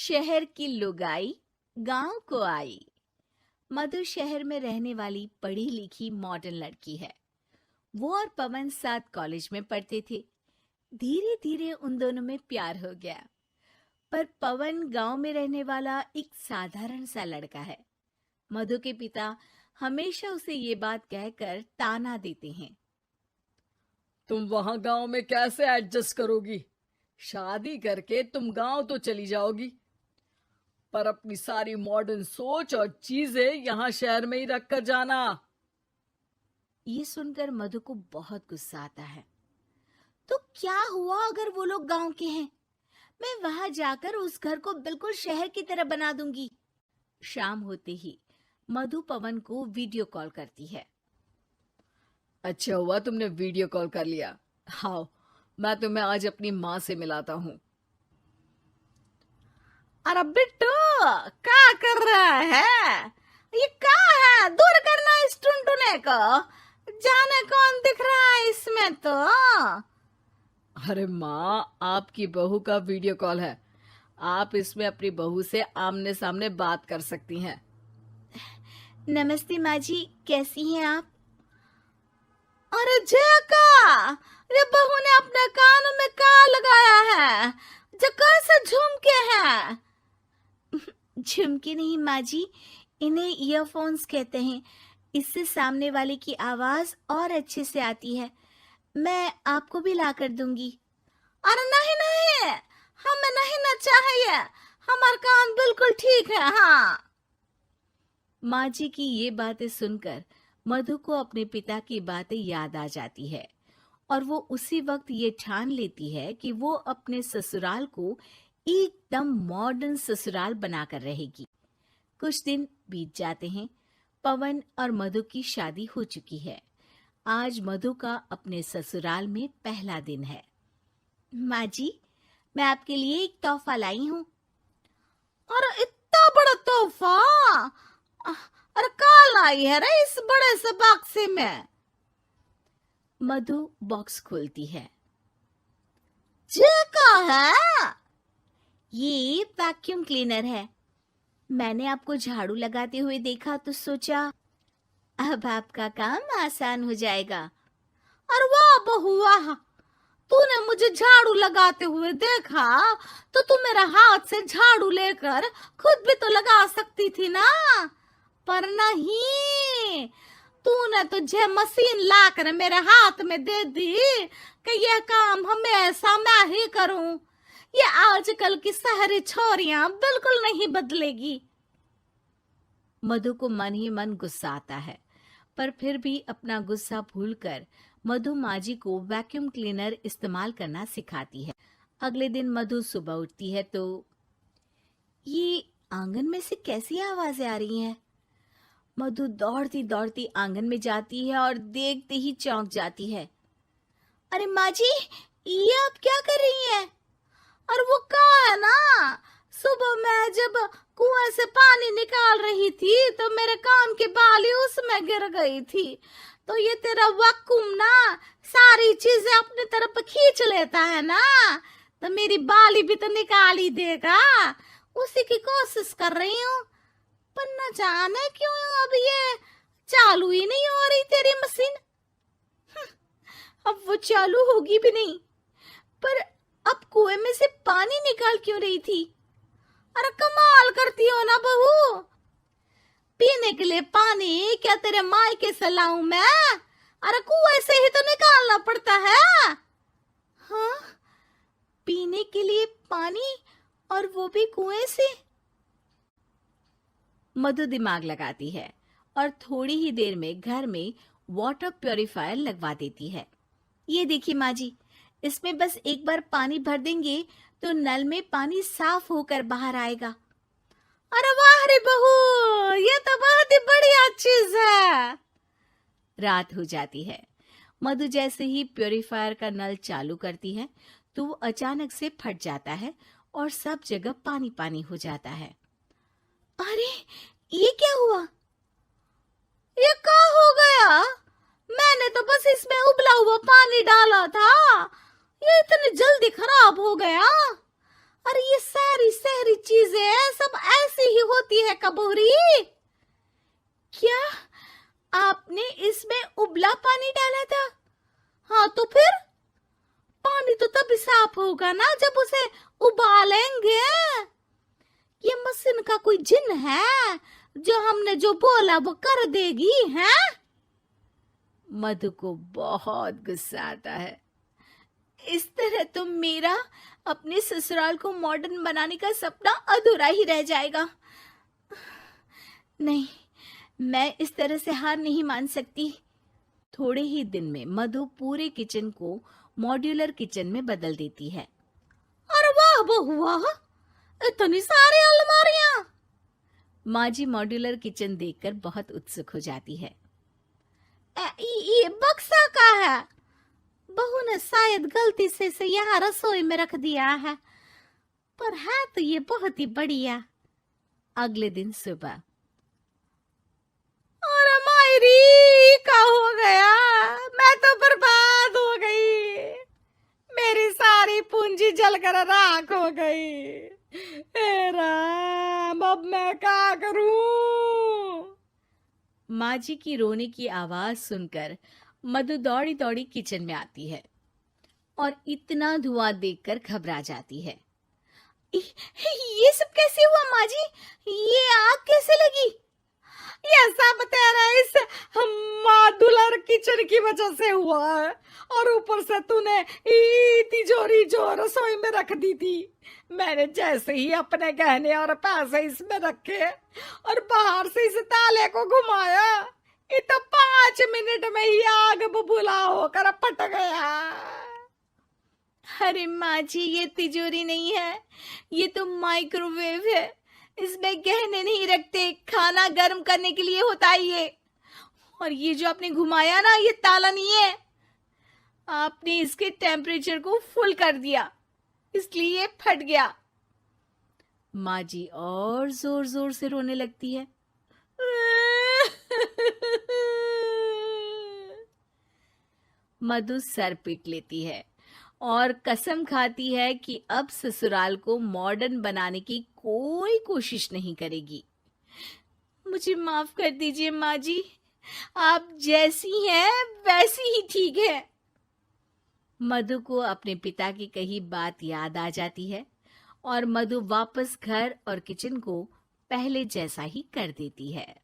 शहर की लुगाई गांव को आई। मधु शहर में रहने वाली पढ़ी लिखी मॉडर्न लड़की है। वो और पवन साथ कॉलेज में पढ़ते थे। धीरे धीरे उन दोनों में प्यार हो गया। पर पवन गांव में रहने वाला एक साधारण सा लड़का है। मधु के पिता हमेशा उसे ये बात कहकर ताना देते हैं। तुम वहां गांव में कैसे एडजस्ट करोगी? शादी करके तुम गांव तो चली जाओगी, पर अपनी सारी मॉडर्न सोच और चीजें यहाँ शहर में ही रख कर जाना। ये सुनकर मधु को बहुत गुस्सा आता है। तो क्या हुआ अगर वो लोग गांव के हैं? मैं वहां जाकर उस घर को बिल्कुल शहर की तरह बना दूंगी। शाम होते ही मधु पवन को वीडियो कॉल करती है। अच्छा हुआ तुमने वीडियो कॉल कर लिया। हाँ, मैं तुम्हें आज अपनी माँ से मिलाता हूँ। अरे बिट्टू, क्या कर रहा है? ये क्या है? दूर करना इस टुनटुने को। जाने कौन दिख रहा है इसमें तो। अरे माँ, आपकी बहू का वीडियो कॉल है। आप इसमें अपनी बहू से आमने सामने बात कर सकती हैं। नमस्ते माँ जी, कैसी हैं आप? अरे जका, ये बहू ने अपने कानों में क्या लगाया है? जो कैसे झुमके हैं? झुमके नहीं माँ जी, इन्हें ईयरफोन्स कहते हैं। इससे सामने वाले की आवाज और अच्छे से आती है। मैं आपको भी ला कर दूंगी। अरे नहीं नहीं, हमें नहीं ना चाहिए। हमारा कान बिल्कुल ठीक है। हाँ। माँ जी की ये बातें सुनकर मधु को अपने पिता की बातें याद आ जाती है और वो उसी वक्त ये ठान लेती है कि वो अपने ससुराल को एकदम मॉडर्न ससुराल बनाकर रहेगी। कुछ दिन बीत जाते हैं। पवन और मधु की शादी हो चुकी है। आज मधु का अपने ससुराल में पहला दिन है। माँ जी, मैं आपके लिए एक तोहफा लाई हूँ। अरे इतना बड़ा तोहफा! अरे क्या लाई है रे इस बड़े से बक्से में? मधु बॉक्स खोलती है। ये क्या है? ये वैक्यूम क्लीनर है। मैंने आपको झाड़ू लगाते हुए देखा तो सोचा अब आपका काम आसान हो जाएगा। अरे वाह बहू वाह, तूने मुझे झाड़ू लगाते हुए देखा तो तू मेरा हाथ से झाड़ू लेकर खुद भी तो लगा सकती थी ना। पर नहीं, तूने तुझे मशीन लाकर मेरे हाथ में दे दी कि यह काम हमेशा मैं ही करूं। ये आजकल की शहरी छोरियां बिल्कुल नहीं बदलेगी। मधु को मन ही मन गुस्सा आता है, पर फिर भी अपना गुस्सा भूलकर मधु माजी को वैक्यूम क्लीनर इस्तेमाल करना सिखाती है। अगले दिन मधु सुबह उठती है तो ये आंगन में से कैसी आवाजें आ रही हैं? मधु दौड़ती दौड़ती आंगन में जाती है और देखते ही चौंक जाती है। अरे माँ जी, ये आप क्या कर रही हैं? और वो क्या है ना, सुबह मैं जब कुएं से पानी निकाल रही थी तो मेरे कान की बाली उसमें गिर गई थी। तो ये तेरा वैक्यूम ना सारी चीजें अपनी तरफ खींच लेता है ना, तो मेरी बाली भी तो निकाल ही देगा। उसी की कोशिश कर रही हूँ, पर न जाने क्यों अब ये चालू ही नहीं हो रही तेरी मशीन। अब वो चालू होगी भी नहीं। पर अब कुएं में से पानी निकाल क्यों रही थी? अरे कमाल करती हो ना बहू। पीने के लिए पानी क्या तेरे मायके से लाऊं मैं? अरे कुएं से ही तो निकालना पड़ता है। हाँ, पीने के लिए पानी, और वो भी कुएं से। मधु दिमाग लगाती है और थोड़ी ही देर में घर में वाटर प्यूरिफायर लगवा देती है। ये देखिए माँ जी, इसमें बस एक बार पानी भर देंगे तो नल में पानी साफ होकर बाहर आएगा। अरे वाह रे बहू, ये तो बहुत ही बढ़िया चीज है। रात हो जाती है। मधु जैसे ही प्यूरिफायर का नल चालू करती है तो वो अचानक से फट जाता है और सब जगह पानी पानी हो जाता है। अरे ये क्या हुआ? ये क्या हो गया? मैंने तो बस इसमें उबला हुआ पानी डाला था, ये इतनी जल्दी खराब हो गया। अरे ये सारी शहरी चीजें सब ऐसी ही होती है कबूरी। क्या आपने इसमें उबला पानी डाला था? हाँ तो फिर पानी तो तभी साफ होगा ना जब उसे उबालेंगे। ये मशीन का कोई जिन है जो हमने जो बोला वो कर देगी है? मधु को बहुत गुस्सा आता है। इस तरह तो मेरा अपने ससुराल को मॉडर्न बनाने का सपना अधूरा ही रह जाएगा। नहीं, मैं इस तरह से हार नहीं मान सकती। थोड़े ही दिन में मधु पूरे किचन को मॉड्यूलर किचन में बदल देती है। अरे वाह बहुआ, इतनी सारी अलमारियां! माँ जी मॉड्यूलर किचन देखकर बहुत उत्सुक हो जाती है। ये बक्सा का है। बहू ने शायद गलती से इसे यहाँ रसोई में रख दिया है, पर है तो ये बहुत ही बढ़िया। अगले दिन सुबह, अरे मायरी क्या हो गया? मैं तो बर्बाद हो गई। मेरी सारी पूंजी जलकर राख हो गई। हे राम, अब मैं क्या करूं? माँ जी की रोने की आवाज सुनकर मधु दौड़ी दौड़ी किचन में आती है और इतना धुआं देखकर घबरा जाती है। ये सब कैसे हुआ माँ जी? ये आग कैसे लगी? ये सब तेरा इस मॉड्यूलर किचन की वजह से हुआ है, और ऊपर से तूने तिजोरी जो रसोई में रख दी थी, मैंने जैसे ही अपने गहने और पैसे इसमें रखे और बाहर से इस ताले को घुमाया, ये तो 5 मिनट में ही आग बबूला होकर फट गया। अरे माँ जी, ये तिजोरी नहीं है, ये तो माइक्रोवेव है। इसमें गहने नहीं रखते, खाना गर्म करने के लिए होता है ये। और ये जो आपने घुमाया ना, ये ताला नहीं है, आपने इसके टेम्परेचर को फुल कर दिया, इसलिए ये फट गया। माँ जी और जोर जोर से रोने लगती है। मधु सर पीट लेती है और कसम खाती है कि अब ससुराल को मॉडर्न बनाने की कोई कोशिश नहीं करेगी। मुझे माफ कर दीजिए माँ जी, आप जैसी हैं वैसी ही ठीक है। मधु को अपने पिता की कही बात याद आ जाती है और मधु वापस घर और किचन को पहले जैसा ही कर देती है।